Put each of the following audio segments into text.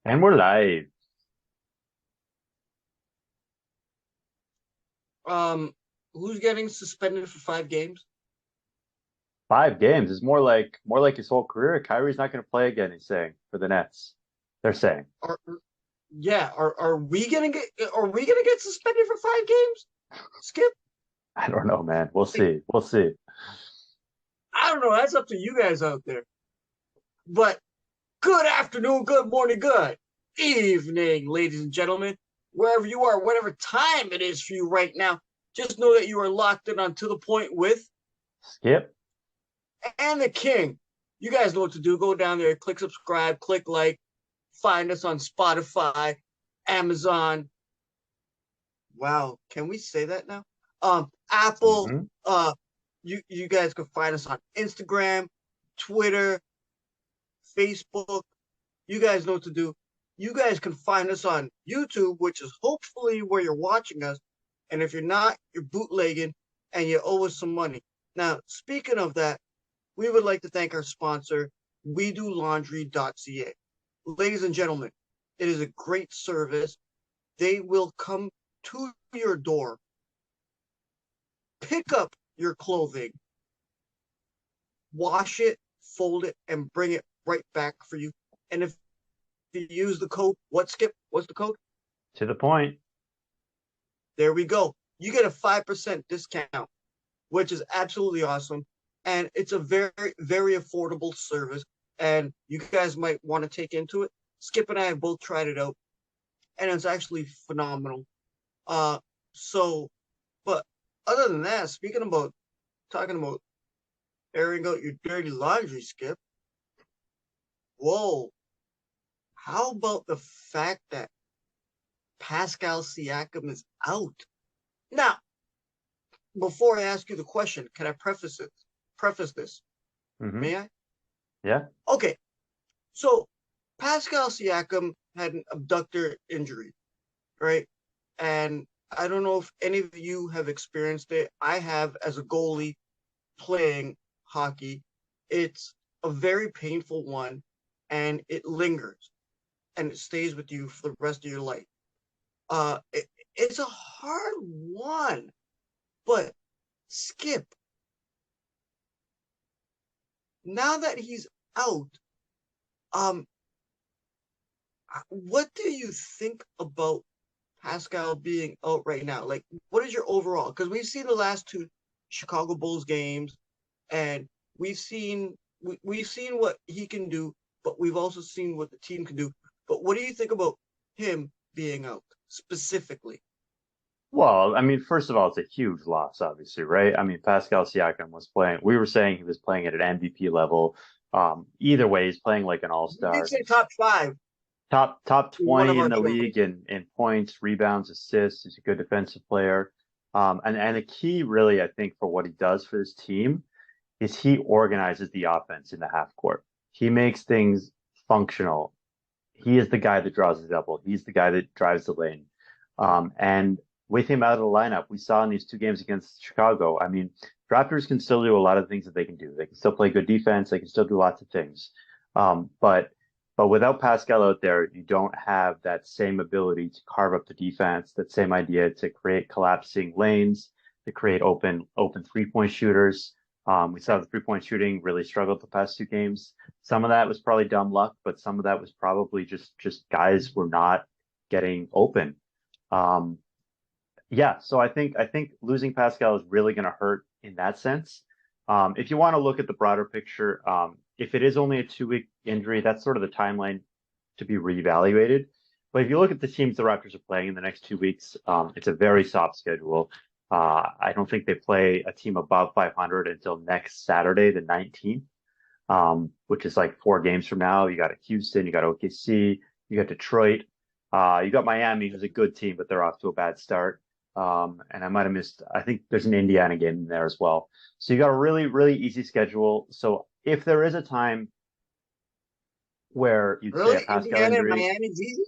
And we're live. Um, who's getting suspended for 5 games? 5 games is more like his whole career. Kyrie's not going to play again, he's saying, for the Nets. They're saying. Are yeah, are we gonna get suspended for 5 games? Skip? I don't know, man. We'll Like, see. We'll see. I don't know. That's up to you guys out there. But good afternoon, good morning, good evening, ladies and gentlemen, wherever you are, whatever time it is for you right now. Just know that you are locked in on To the Point with Skip. and the King. You guys know what to do. Go down there, click subscribe, click like, find us on Spotify, Amazon. Wow, can we say that now? Apple. Hmm. You guys can find us on Instagram, Twitter, Facebook. You guys know what to do. You guys can find us on YouTube, which is hopefully where you're watching us. And if you're not, you're bootlegging and you owe us some money. Now, speaking of that, we would like to thank our sponsor, WeDoLaundry.ca. Ladies and gentlemen, it is a great service. They will come to your door, pick up your clothing, wash it, fold it, and bring it right back for you. And if you use the code, what, Skip? What's the code? To the point. There we go. You get a 5% discount, which is absolutely awesome. And it's a very, very affordable service. And you guys might want to take into it. Skip and I have both tried it out, and it's actually phenomenal. Uh, so, but other than that, speaking about talking about airing out your dirty laundry, Skip. Whoa, how about the fact that Pascal Siakam is out? Now, before I ask you the question, can I preface it? Preface this? Hmm. May I? Yeah. Okay. So Pascal Siakam had an abductor injury, right? And I don't know if any of you have experienced it. I have as a goalie playing hockey. It's a very painful one, and it lingers and it stays with you for the rest of your life. Uh, it, it's a hard one, but Skip, now that he's out, um, what do you think about Pascal being out right now? Like, what is your overall? Because we've seen the last two Chicago Bulls games, and we've seen what he can do, but we've also seen what the team can do. But what do you think about him being out specifically? Well, I mean, first of all, it's a huge loss, obviously, right? I mean, Pascal Siakam was playing. We were saying he was playing at an MVP level. Either way, he's playing like an We did all-star. say top five Top in one of 20 in our the shows. league in points, rebounds, assists. He's a good defensive player. And the key really, I think, for what he does for his team is he organizes the offense in the half court. He makes things functional. He is the guy that draws the double. He's the guy that drives the lane. And with him out of the lineup, we saw in these 2 games against Chicago. I mean, Raptors can still do a lot of things that they can do. They can still play good defense. They can still do lots of things. But without Pascal out there, you don't have that same ability to carve up the defense, that same idea to create collapsing lanes, to create open 3-point shooters. We saw the 3-point shooting really struggled the past 2 games. Some of that was probably dumb luck, but some of that was probably just guys were not getting open. Um, yeah, so I think losing Pascal is really going to hurt in that sense. If you want to look at the broader picture, if it is only a 2-week injury, that's sort of the timeline to be reevaluated. But if you look at the teams the Raptors are playing in the next 2 weeks, it's a very soft schedule. I don't think they play a team above 500 until next Saturday, the 19th, which is like 4 games from now. You got Houston, you got OKC, you got Detroit, you got Miami, who's a good team, but they're off to a bad start. And I might have missed, I think there's an Indiana game in there as well. So you got a really, really easy schedule. So if there is a time where you'd say a Really, Pascal Indiana and injury, Miami's easy.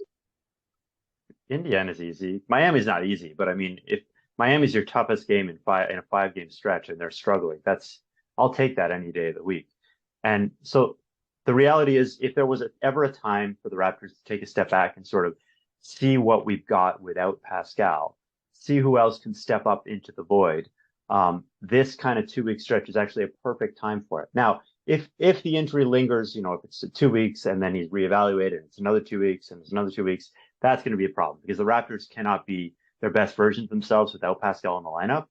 Indiana's easy. Miami's not easy, but I mean, if Miami's your toughest game in a 5 game stretch and they're struggling, I'll take that any day of the week. And so the reality is, if there was ever a time for the Raptors to take a step back and sort of see what we've got without Pascal, see who else can step up into the void, this kind of 2 week stretch is actually a perfect time for it. Now, if the injury lingers, if it's 2 weeks and then he's reevaluated, it's another 2 weeks and it's another 2 weeks, that's going to be a problem because the Raptors cannot be their best version of themselves without Pascal in the lineup.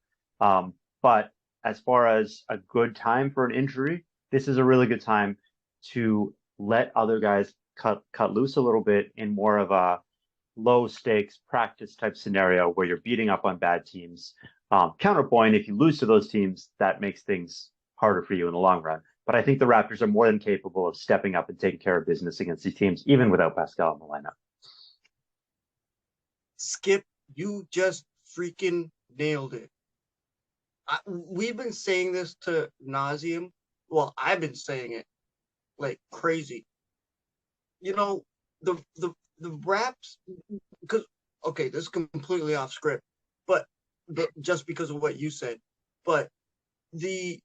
But as far as a good time for an injury, this is a really good time to let other guys cut loose a little bit in more of a low stakes practice type scenario where you're beating up on bad teams. Counterpoint, if you lose to those teams, that makes things harder for you in the long run. But I think the Raptors are more than capable of stepping up and taking care of business against these teams, even without Pascal in the lineup. Skip, you just freaking nailed it. We've been saying this to nauseum. Well, I've been saying it like crazy. The Raps, because okay, this is completely off script, but just because of what you said, but the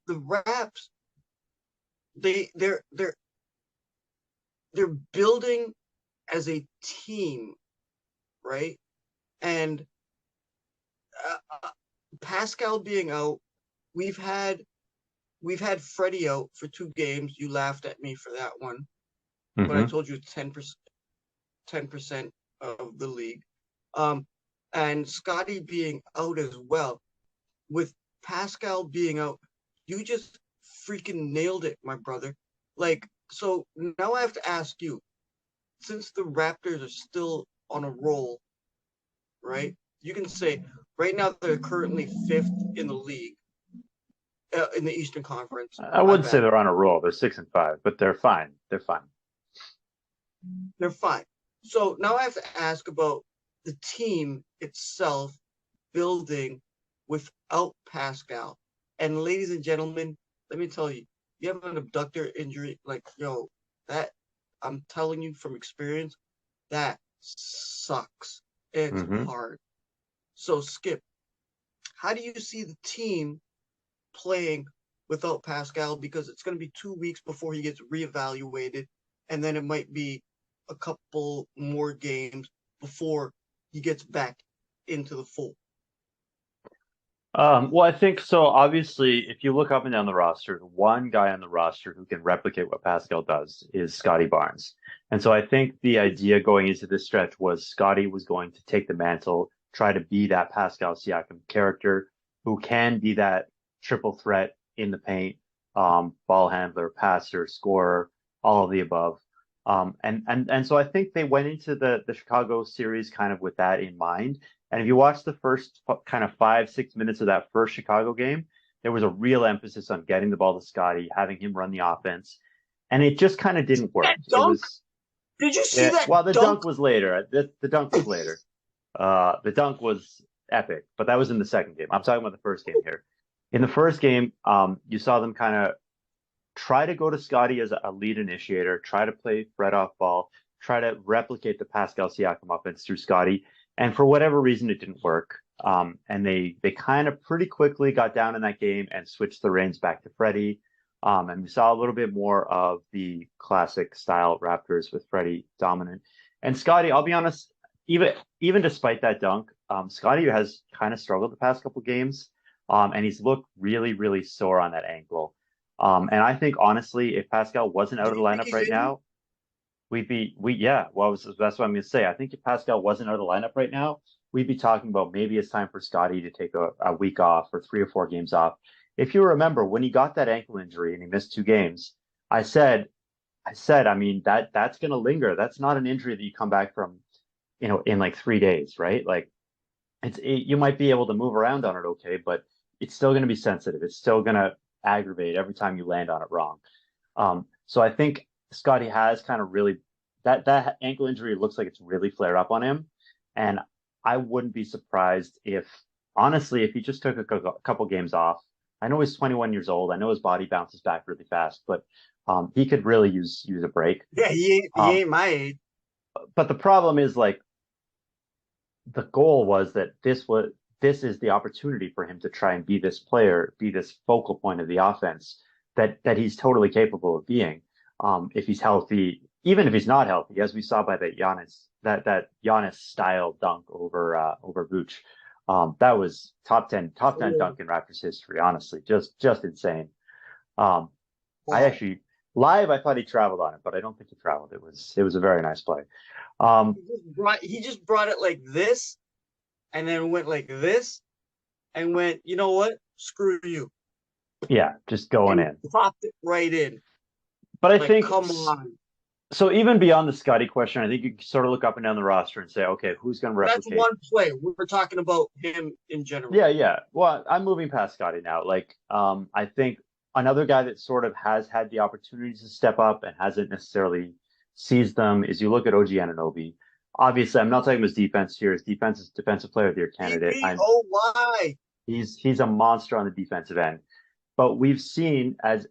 Raps, they're building as a team, right? And Pascal being out, we've had Freddy out for 2 games. You laughed at me for that one, but I told you 10% of the league. And Scottie being out as well. With Pascal being out, you just freaking nailed it, my brother. Like, so now I have to ask you, since the Raptors are still on a roll, right? You can say right now they're currently 5th in the league, in the Eastern Conference. I wouldn't say they're on a roll. They're 6-5, but they're fine. They're fine. They're fine. So now I have to ask about the team itself building without Pascal. And ladies and gentlemen, let me tell you, you have an abductor injury, that I'm telling you from experience, that sucks. It's hard. So Skip, how do you see the team playing without Pascal? Because it's going to be 2 weeks before he gets reevaluated, and then it might be a couple more games before he gets back into the fold. Well, I think so. Obviously, if you look up and down the roster, the one guy on the roster who can replicate what Pascal does is Scottie Barnes. And so I think the idea going into this stretch was Scottie was going to take the mantle, try to be that Pascal Siakam character who can be that triple threat in the paint, ball handler, passer, scorer, all of the above. And so I think they went into the Chicago series kind of with that in mind. And if you watch the first kind of 5-6 minutes of that first Chicago game, there was a real emphasis on getting the ball to Scottie, having him run the offense, and it just kind of didn't work. Did you see that? Well, the dunk was later. The dunk was later. The dunk was epic, but that was in the second game. I'm talking about the first game here. In the first game, you saw them kind of try to go to Scottie as a lead initiator, try to play Fred off ball, try to replicate the Pascal Siakam offense through Scottie. And for whatever reason, it didn't work. And they kind of pretty quickly got down in that game and switched the reins back to Freddy. And we saw a little bit more of the classic style Raptors with Freddy dominant. And Scottie, I'll be honest, even despite that dunk, Scottie has kind of struggled the past couple games. And he's looked really, really sore on that ankle. And I think honestly, if Pascal wasn't out of the lineup right now, that's what I'm going to say. I think if Pascal wasn't out of the lineup right now, we'd be talking about maybe it's time for Scottie to take a week off or 3 or 4 games off. If you remember when he got that ankle injury and he missed 2 games, I said, I mean, that's going to linger. That's not an injury that you come back from, in like 3 days, right? Like you might be able to move around on it. Okay. But it's still going to be sensitive. It's still going to aggravate every time you land on it wrong. So I think Scottie has kind of really that ankle injury looks like it's really flared up on him. And I wouldn't be surprised if he just took a couple games off. I know he's 21 years old. I know his body bounces back really fast, but he could really use a break. Yeah, he ain't my age. But the problem is like the goal was that this is the opportunity for him to try and be this player, be this focal point of the offense that he's totally capable of being. if he's healthy, even if he's not healthy, as we saw by that Giannis style dunk over Vooch. That was top ten dunk in Raptors history, honestly. Just insane. Um, I Wow. actually live I thought he traveled on it, but I don't think he traveled. It was a very nice play. Um, He just brought it like this, and then went like this, and went, you know what? Screw you, yeah, just going and in. popped it right in. But I Like, think come on. so. Even beyond the Scotty question, I think you can sort of look up and down the roster and say, okay, who's going to That's replicate? one play. We're talking about him in general. Yeah, yeah. Well, I'm moving past Scotty now. Like, I think another guy that sort of has had the opportunities to step up and hasn't necessarily seized them is you look at OG Anunoby. Obviously, I'm not talking about his defense here. His defense is defensive player of the year candidate. DPOY. He's a monster on the defensive end. But we've seen as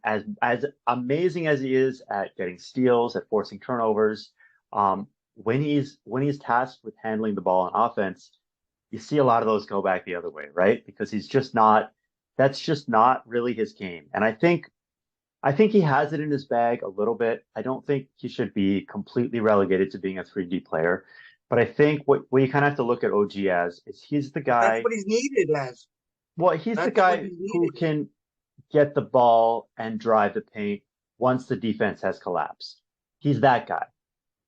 amazing as he is at getting steals, at forcing turnovers, when he's tasked with handling the ball on offense, you see a lot of those go back the other way, right? Because he's just not that's just not really his game. And I think he has it in his bag a little bit. I don't think he should be completely relegated to being a 3D player. But I think what you kind of have to look at OG as is he's the That's guy. what he's needed as. Well, he's the That's what guy he's who needed. can get the ball and drive the paint once the defense has collapsed. He's that guy.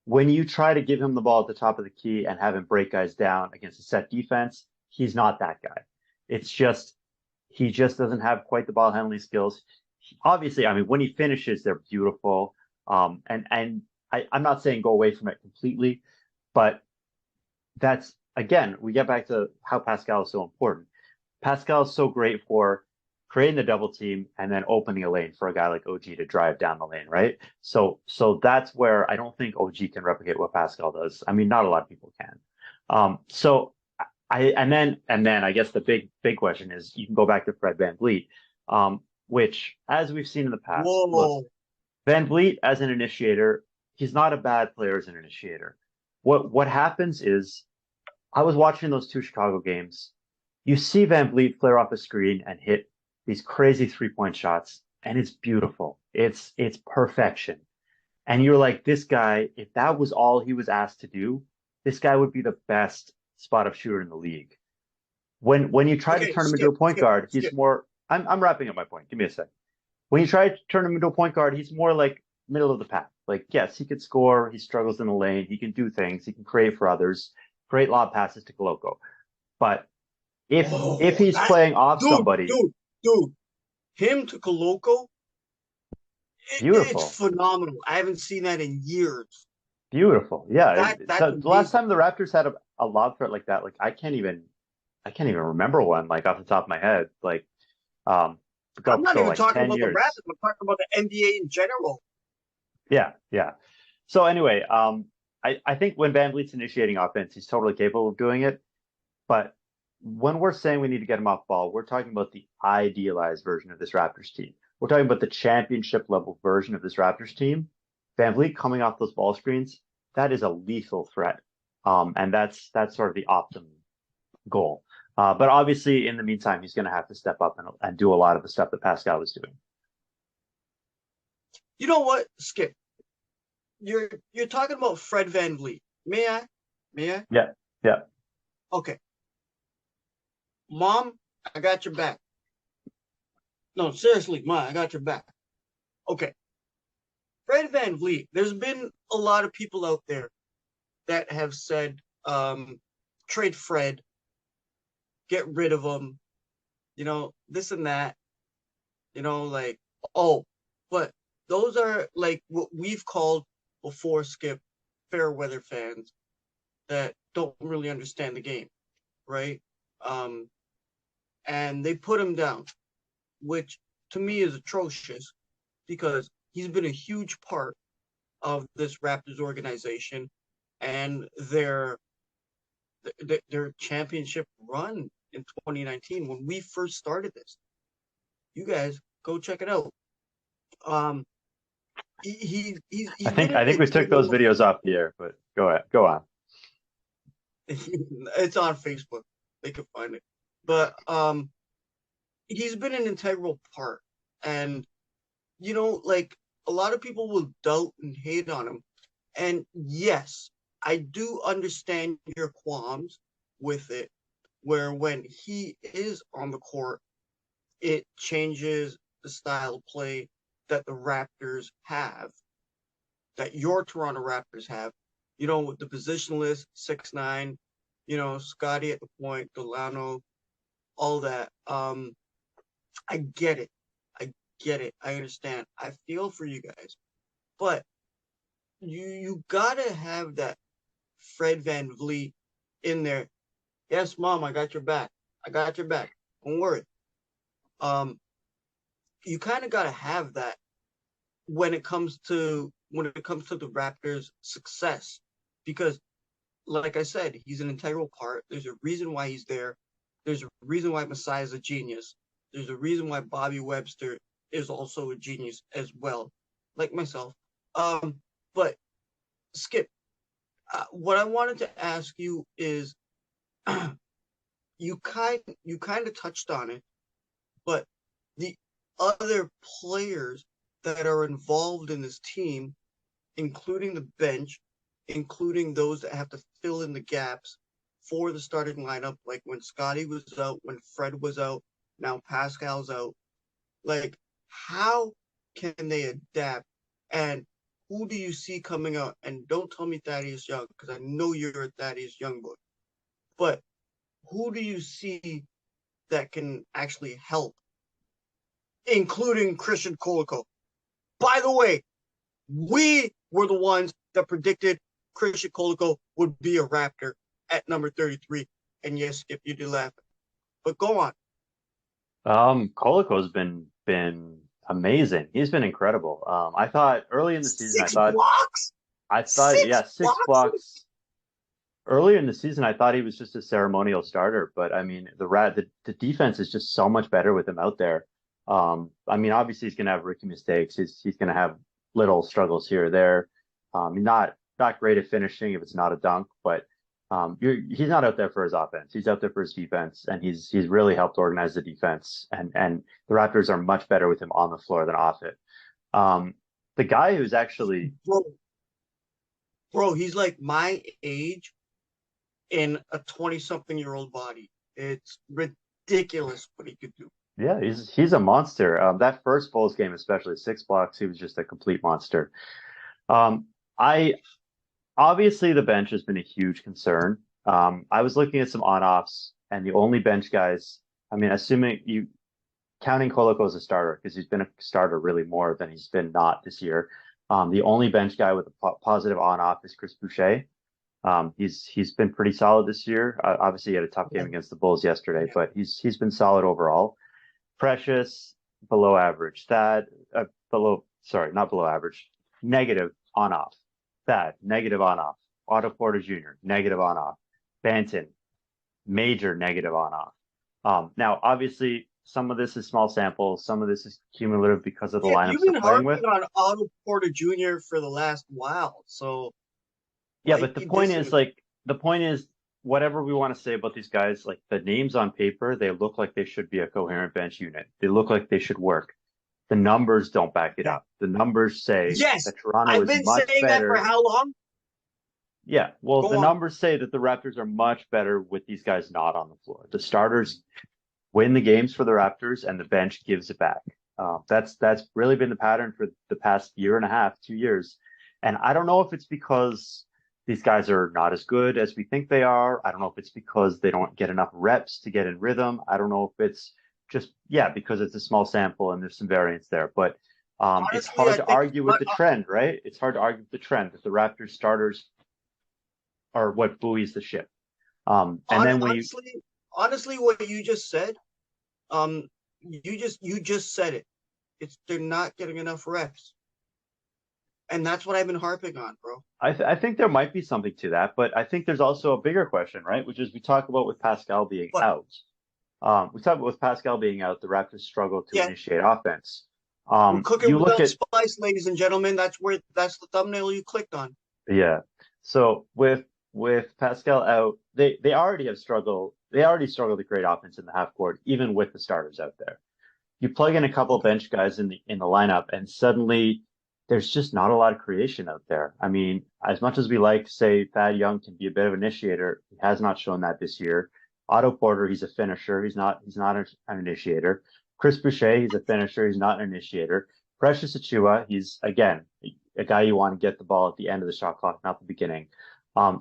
When you try to give him the ball at the top of the key and have him break guys down against a set defense, he's not that guy. It's just he just doesn't have quite the ball handling skills. Obviously, I mean, when he finishes, they're beautiful. I'm not saying go away from it completely, but that's again, we get back to how Pascal is so important. Pascal is so great for creating the double team and then opening a lane for a guy like OG to drive down the lane, right? So that's where I don't think OG can replicate what Pascal does. I mean, not a lot of people can. So I and then I guess the big question is you can go back to Fred VanVleet, which as we've seen in the past, look, Whoa. VanVleet as an initiator, he's not a bad player as an initiator. What happens is I was watching those two Chicago games. You see VanVleet flare off a screen and hit these crazy 3-point shots, and it's beautiful. It's perfection. And you're like, this guy, if that was all he was asked to do, this guy would be the best spot up shooter in the league. When you try to Okay, turn him into a point guard, he's skip. more. I'm wrapping up my point. Give me a sec. When you try to turn him into a point guard, he's more like middle of the pack. Like, yes, he could score. He struggles in the lane. He can do things. He can create for others. Great lob passes to Koloko. But if Oh, he's playing off dude, somebody, dude. Him to Koloko, it's beautiful, phenomenal. I haven't seen that in years. beautiful. Yeah. That's The last amazing. time the Raptors had a lob threat like that, like I can't even remember one like off the top of my head. Like I'm not go even like talking 10 about the years. Raptors. I'm talking about the NBA in general. Yeah, yeah. So anyway, I think when VanVleet's initiating offense, he's totally capable of doing it. But when we're saying we need to get him off ball, we're talking about the idealized version of this Raptors team. We're talking about the championship level version of this Raptors team. VanVleet coming off those ball screens, that is a lethal threat. And that's sort of the optimum goal. But obviously, in the meantime, he's going to have to step up and do a lot of the stuff that Pascal is doing. You know what, Skip? You're talking about Fred VanVleet. May I? May I? Yeah, yeah. Okay. Mom, I got your back. No, seriously, Mom, I got your back. Okay. Fred VanVleet, there's been a lot of people out there that have said, trade Fred, get rid of him, this and that, like, oh, but those are like what we've called before, Skip, fair weather fans that don't really understand the game, right? Um, and they put him down, which to me is atrocious because he's been a huge part of this Raptors organization and their championship run in 2019 when we first started this. You guys go check it out. Um, I he's been think an I think we took those integral. videos off the air, but go ahead, go on. It's on Facebook. They can find it. But he's been an integral part, and like a lot of people will doubt and hate on him. And yes, I do understand your qualms with it, where when he is on the court, it changes the style of play that the Raptors have, that your Toronto Raptors have. You know, with the positionless 6'9", you know, Scottie at the point, Delano, all that. I get it. I get it. I understand. I feel for you guys. But you gotta have that Fred VanVleet in there. Yes, mom, I got your back. I got your back. Don't worry. Um, you kind of gotta have that when it comes to the Raptors' success, because, like I said, he's an integral part. There's a reason why he's there. There's a reason why Masai is a genius. There's a reason why Bobby Webster is also a genius as well, like myself. But Skip, what I wanted to ask you is, you kind of touched on it, but the other players that are involved in this team, including the bench, including those that have to fill in the gaps for the starting lineup, like when Scottie was out, when Fred was out, now Pascal's out. Like, how can they adapt? And who do you see coming out? And don't tell me Thaddeus Young, because I know you're a Thaddeus Young boy. But who do you see that can actually help, including Christian Koloko? By the way, we were the ones that predicted Christian Koloko would be a Raptor at number 33. And yes, Skip, you did laugh. But go on. Koliko's been amazing. He's been incredible. I thought early in the season, Six blocks? yeah, six blocks. Earlier in the season, I thought he was just a ceremonial starter, but I mean, the defense is just so much better with him out there. I mean, obviously he's going to have rookie mistakes. He's going to have little struggles here or there. Not great at finishing if it's not a dunk, but he's not out there for his offense. He's out there for his defense, and he's really helped organize the defense. And the Raptors are much better with him on the floor than off it. The guy who's actually bro, he's like my age in a 20-something-year-old body. It's ridiculous what he could do. Yeah, he's a monster. That first Bulls game, especially 6 blocks, he was just a complete monster. I Obviously the bench has been a huge concern. I was looking at some on-offs, and the only bench guys, I mean, assuming you counting Koloko as a starter, because he's been a starter really more than he's been not this year. The only bench guy with a positive on-off is Chris Boucher. He's been pretty solid this year. Obviously, he had a tough game against the Bulls yesterday, but he's been solid overall. Precious, below average. Not below average. Negative on off. Thad, negative on off. Otto Porter Jr., negative on off. Banton, major negative on off. Now, obviously, some of this is small samples. Some of this is cumulative because of the lineups you've been they're playing with. harping on Otto Porter Jr. for the last while, so yeah. But the point is, whatever we want to say about these guys, like the names on paper, they look like they should be a coherent bench unit. They look like they should work. The numbers don't back it up. The numbers say that Toronto I've is been much saying better. that for how long? Yeah, well, the numbers say that the Raptors are much better with these guys not on the floor. The starters win the games for the Raptors, and the bench gives it back. That's really been the pattern for the past year and a half, 2 years. And I don't know if it's because these guys are not as good as we think they are. I don't know if it's because they don't get enough reps to get in rhythm. I don't know if it's just, because it's a small sample and there's some variance there. But honestly, it's hard to argue with the trend, right? It's hard to argue with the trend that the Raptors starters are what buoys the ship. And then when honestly, what you just said, you just said it. They're not getting enough reps. And that's what I've been harping on, bro. I think there might be something to that, but I think there's also a bigger question, right? Which is we talk about with Pascal being out. We talk about with Pascal being out, the Raptors struggle to initiate offense. We're cooking without spice, ladies and gentlemen. That's the thumbnail you clicked on. Yeah. So with Pascal out, they already struggled to create offense in the half court, even with the starters out there. You plug in a couple of bench guys in the lineup, and suddenly there's just not a lot of creation out there. I mean, as much as we like to say Thad Young can be a bit of an initiator, he has not shown that this year. Otto Porter, he's a finisher. He's not an initiator. Chris Boucher, he's a finisher. He's not an initiator. Precious Achua, he's again a guy you want to get the ball at the end of the shot clock, not the beginning.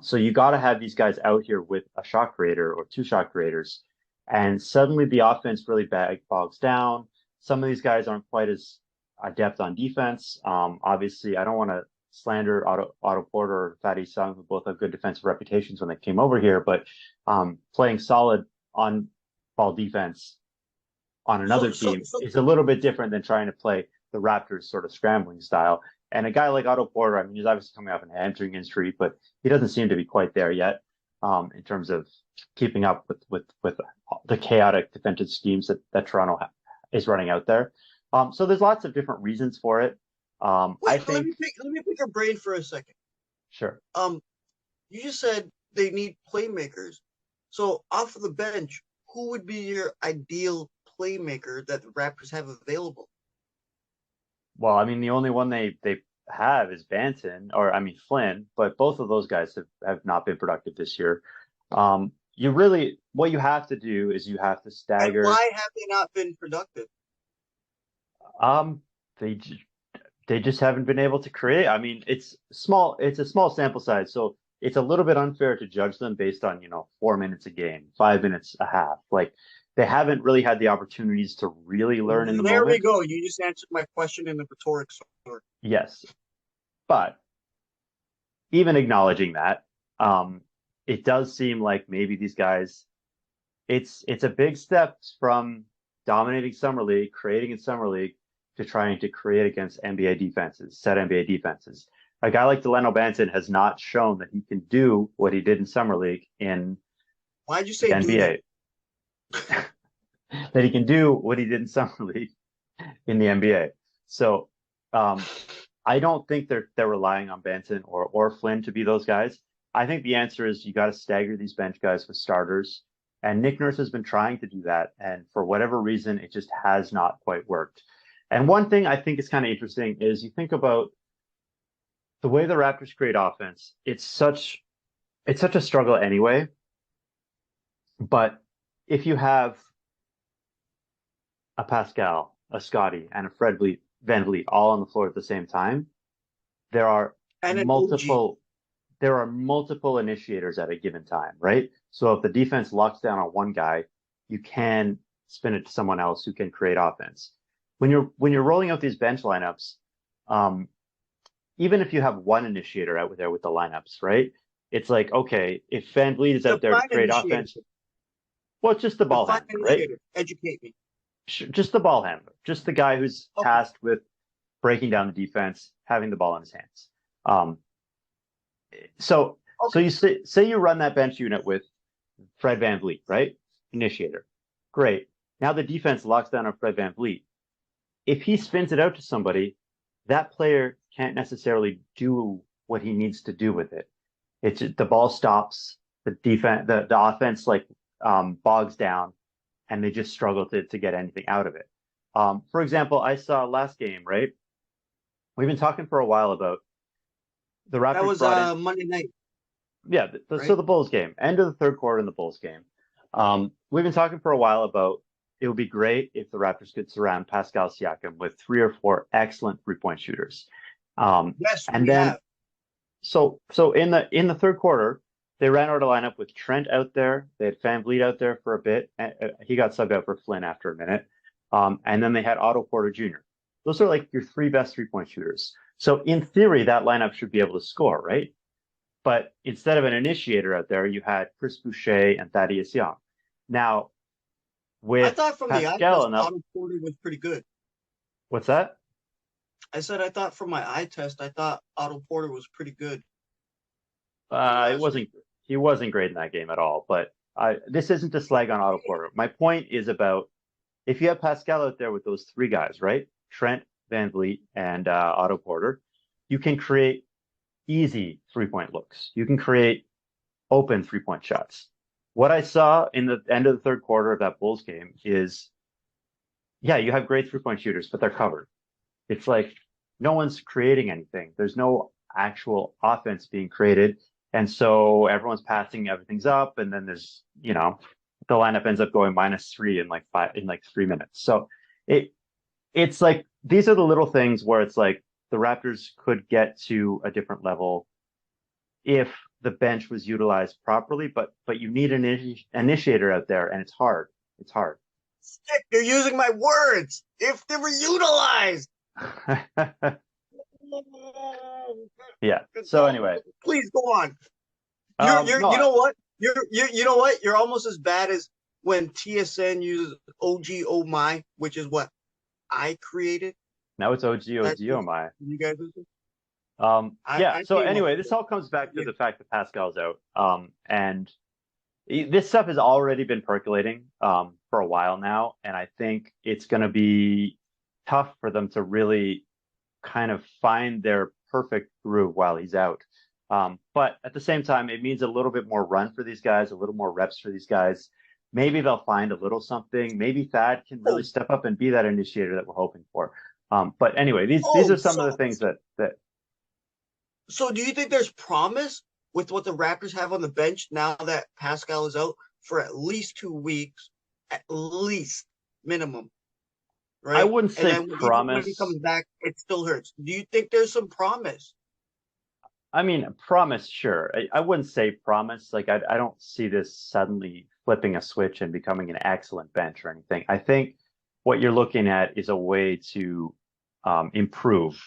So you got to have these guys out here with a shot creator or two shot creators, and suddenly the offense really bogs down. Some of these guys aren't quite as adept on defense. Obviously, I don't want to slander Otto Porter or Freddy Sung, who both have good defensive reputations when they came over here, but playing solid on ball defense on another team is a little bit different than trying to play the Raptors sort of scrambling style. And a guy like Otto Porter, I mean, he's obviously coming off an hamstring injury, but he doesn't seem to be quite there yet in terms of keeping up with the chaotic defensive schemes that Toronto is running out there. So there's lots of different reasons for it. I think. Let me pick your brain for a second. Sure. You just said they need playmakers. So off of the bench, who would be your ideal playmaker that the Raptors have available? Well, I mean, the only one they have is Banton, or I mean Flynn, but both of those guys have not been productive this year. What you have to do is you have to stagger. And why have they not been productive? They just haven't been able to create. I mean, it's small. It's a small sample size, so it's a little bit unfair to judge them based on 4 minutes a game, 5 minutes a half. Like they haven't really had the opportunities to really learn in the moment. There we go. You just answered my question in the rhetoric sort. Yes, but even acknowledging that, it does seem like maybe these guys. It's a big step from dominating summer league, creating in summer league, to trying to create against NBA defenses, set NBA defenses. A guy like Delano Banton has not shown that he can do what he did in summer league in Why'd you say NBA. That he can do what he did in summer league in the NBA. So I don't think they're relying on Banton or Flynn to be those guys. I think the answer is you got to stagger these bench guys with starters. And Nick Nurse has been trying to do that. And for whatever reason, it just has not quite worked. And one thing I think is kind of interesting is you think about the way the Raptors create offense. It's such a struggle anyway. But if you have a Pascal, a Scottie, and a VanVleet all on the floor at the same time, there are multiple initiators at a given time, right? So if the defense locks down on one guy, you can spin it to someone else who can create offense. When you're rolling out these bench lineups, even if you have one initiator out there with the lineups, right? It's like, okay, if VanVleet is out there to create offense, well, it's just the ball handler, right? Educate me. Just the ball handler, just the guy who's tasked with breaking down the defense, having the ball in his hands. So you say you run that bench unit with Fred VanVleet, right? Initiator. Great. Now the defense locks down on Fred VanVleet. If he spins it out to somebody, that player can't necessarily do what he needs to do with it. It's the ball stops, the offense bogs down, and they just struggle to get anything out of it. For example, I saw last game, right? We've been talking for a while about the Raptors. That was Monday night. Yeah, right? So the Bulls game, end of the third quarter in the Bulls game. We've been talking for a while about it would be great if the Raptors could surround Pascal Siakam with 3 or 4 excellent 3-point shooters. Yes, and then have. So in the third quarter, they ran out of lineup with Trent out there. They had VanVleet out there for a bit. He got subbed out for Flynn after a minute. And then they had Otto Porter Jr. Those are like your 3 best 3-point shooters. So in theory, that lineup should be able to score, right? But instead of an initiator out there, you had Chris Boucher and Thaddeus Young. Now, with I thought from Pascal the eye test, Otto Porter was pretty good. What's that? I said I thought from my eye test, I thought Otto Porter was pretty good. He wasn't great in that game at all. But this isn't to slag on Otto Porter. My point is about if you have Pascal out there with those 3 guys, right? Trent, VanVleet, and Otto Porter, you can create easy 3-point looks. You can create open 3-point shots. What I saw in the end of the third quarter of that Bulls game is, yeah, you have great 3-point shooters, but they're covered. It's like no one's creating anything. There's no actual offense being created. And so everyone's passing, everything's up, and then there's, the lineup ends up going -3 in like 3 minutes. So it it's like these are the little things where it's like the Raptors could get to a different level if the bench was utilized properly, but you need an initiator out there, and it's hard. It's hard. Stick, you're using my words. If they were utilized. Yeah. So anyway, please go on. You're no, you know what? You know what? You're almost as bad as when TSN uses OG oh my, which is what I created. now it's OG oh my. You guys listen? Yeah. I So came up anyway, with this it. all comes back to Yeah. the fact that Pascal's out. And this stuff has already been percolating for a while now, and I think it's going to be tough for them to really kind of find their perfect groove while he's out. But at the same time, it means a little bit more run for these guys, a little more reps for these guys. Maybe they'll find a little something. Maybe Thad can really Oh, step up and be that initiator that we're hoping for. But anyway, these oh, are some of the things that so do you think there's promise with what the Raptors have on the bench now that Pascal is out for at least 2 weeks, at least minimum, I right? wouldn't And say then even when he promise. comes back, it still hurts. Do you think there's some promise? I mean, promise, sure. I wouldn't say promise. Like, I don't see this suddenly flipping a switch and becoming an excellent bench or anything. I think what you're looking at is a way to improve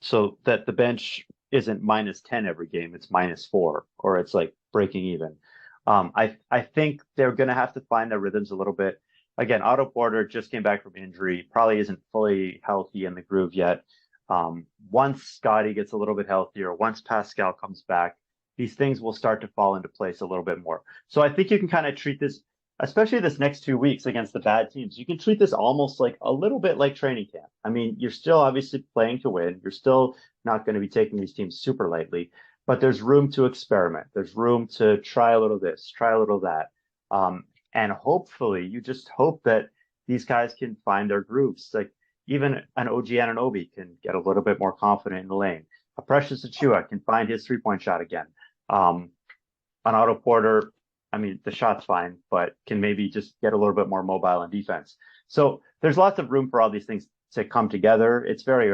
so that the bench isn't -10 every game, it's -4, or it's like breaking even. I think they're going to have to find their rhythms a little bit. Again, Otto Porter just came back from injury, probably isn't fully healthy in the groove yet. Once Scottie gets a little bit healthier, once Pascal comes back, these things will start to fall into place a little bit more. So I think you can kind of treat this, especially this next 2 weeks against the bad teams, you can treat this almost like a little bit like training camp. I mean, you're still obviously playing to win. You're still not going to be taking these teams super lightly, but there's room to experiment. There's room to try a little this, try a little that. And hopefully you just hope that these guys can find their grooves. Like even an OG Anunoby can get a little bit more confident in the lane. A Precious Achua can find his 3-point shot again. An Otto Porter, I mean, the shot's fine, but can maybe just get a little bit more mobile on defense. So there's lots of room for all these things to come together. It's very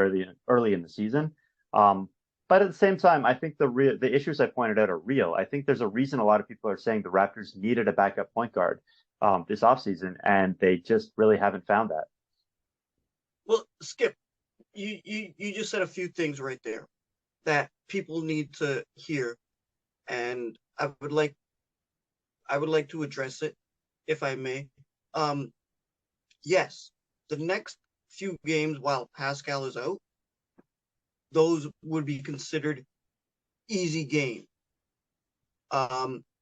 early in the season. But at the same time, I think the issues I pointed out are real. I think there's a reason a lot of people are saying the Raptors needed a backup point guard this offseason, and they just really haven't found that. Well, Skip, you just said a few things right there that people need to hear, and I would like to address it, if I may. Um, yes, the next few games while Pascal is out, those would be considered easy game.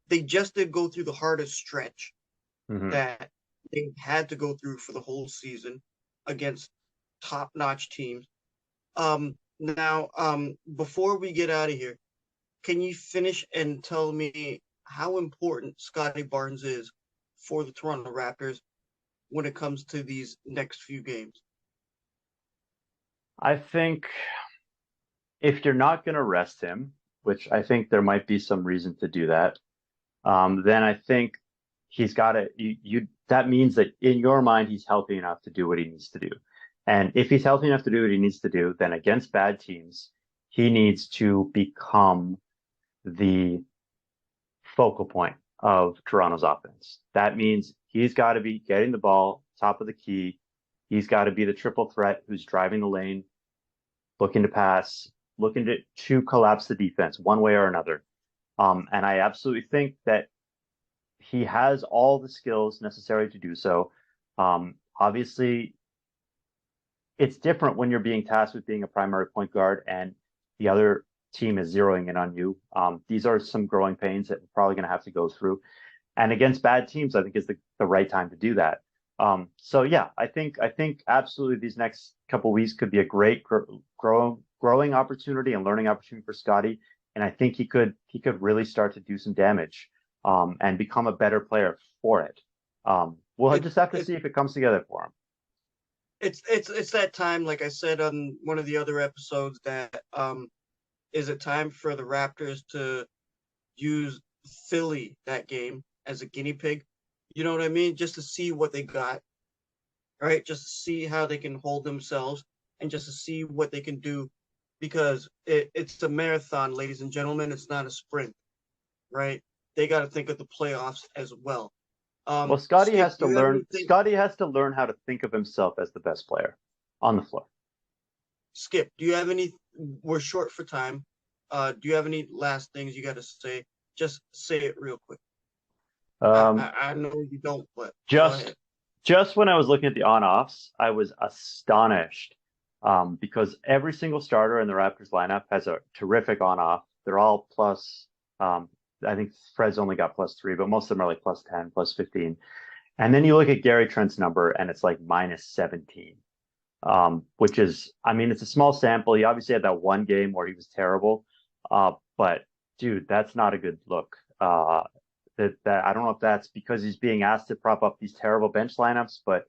They just did go through the hardest stretch Mm-hmm. that they had to go through for the whole season against top-notch teams. Now, before we get out of here, can you finish and tell me how important Scottie Barnes is for the Toronto Raptors when it comes to these next few games? I think if you're not going to rest him, which I think there might be some reason to do that, then I think he's got to that means that in your mind he's healthy enough to do what he needs to do. And if he's healthy enough to do what he needs to do, then against bad teams, he needs to become the focal point of Toronto's offense. That means he's got to be getting the ball top of the key. He's got to be the triple threat who's driving the lane, looking to pass, looking to collapse the defense one way or another. And I absolutely think that he has all the skills necessary to do so. Obviously, it's different when you're being tasked with being a primary point guard and the other team is zeroing in on you. These are some growing pains that we're probably going to have to go through. And against bad teams, I think is the right time to do that. So yeah, I think absolutely these next couple of weeks could be a great growing opportunity and learning opportunity for Scottie. And I think he could really start to do some damage and become a better player for it. We'll It, just have to it see if it comes together for him. it's that time, like I said on one of the other episodes, that is it time for the Raptors to use Philly that game as a guinea pig? You know what I mean? Just to see what they got, right? Just to see how they can hold themselves and just to see what they can do, because it's a marathon, ladies and gentlemen. It's not a sprint, right? They got to think of the playoffs as well. Well, Scotty Skip, has do to you have learn. anything? Scotty has to learn how to think of himself as the best player on the floor. Skip, do you have any? We're short for time. Do you have any last things you got to say? Just say it real quick. Um, I know you don't, but go just ahead. just when I was looking at the on-offs, I was astonished because every single starter in the Raptors lineup has a terrific on-off. They're all plus. I think Fred's only got +3, but most of them are like +10, +15. And then you look at Gary Trent's number, and it's like -17, which is, I mean, it's a small sample. He obviously had that one game where he was terrible, but dude, that's not a good look. That I don't know if that's because he's being asked to prop up these terrible bench lineups, but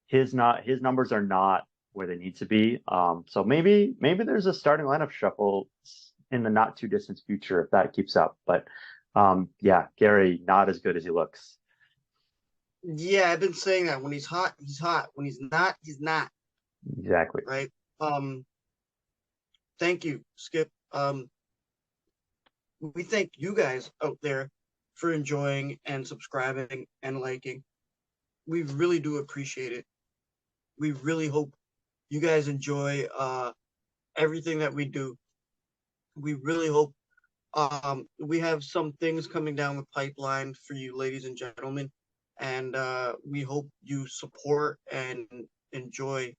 his numbers are not where they need to be. So maybe there's a starting lineup shuffle in the not too distant future if that keeps up. But yeah, Gary not as good as he looks. Yeah, I've been saying that when he's hot, he's hot. When he's not, Exactly. right? Thank you, Skip. We thank you guys out there for enjoying and subscribing and liking. We really do appreciate it. We really hope you guys enjoy everything that we do. We really hope we have some things coming down the pipeline for you, ladies and gentlemen, and we hope you support and enjoy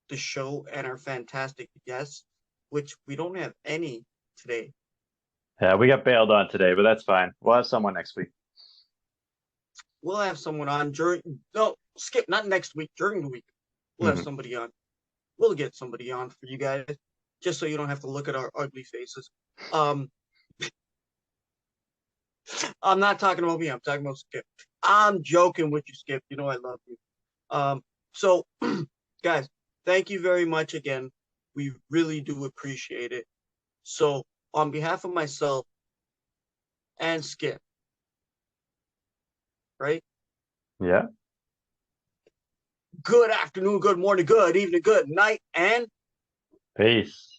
the show and our fantastic guests, which we don't have any today. Yeah, we got bailed on today, but that's fine. We'll have someone next week. We'll have someone on no, Skip, not next week, during the week. We'll have Mhm. somebody on. We'll get somebody on for you guys, just so you don't have to look at our ugly faces. Um, I'm not talking about me. I'm talking about Skip. I'm joking with you, Skip. You know I love you. So, guys, thank you very much again. We really do appreciate it. So, on behalf of myself and Skip, right? Yeah. Good afternoon, good morning, good evening, good night, and Peace.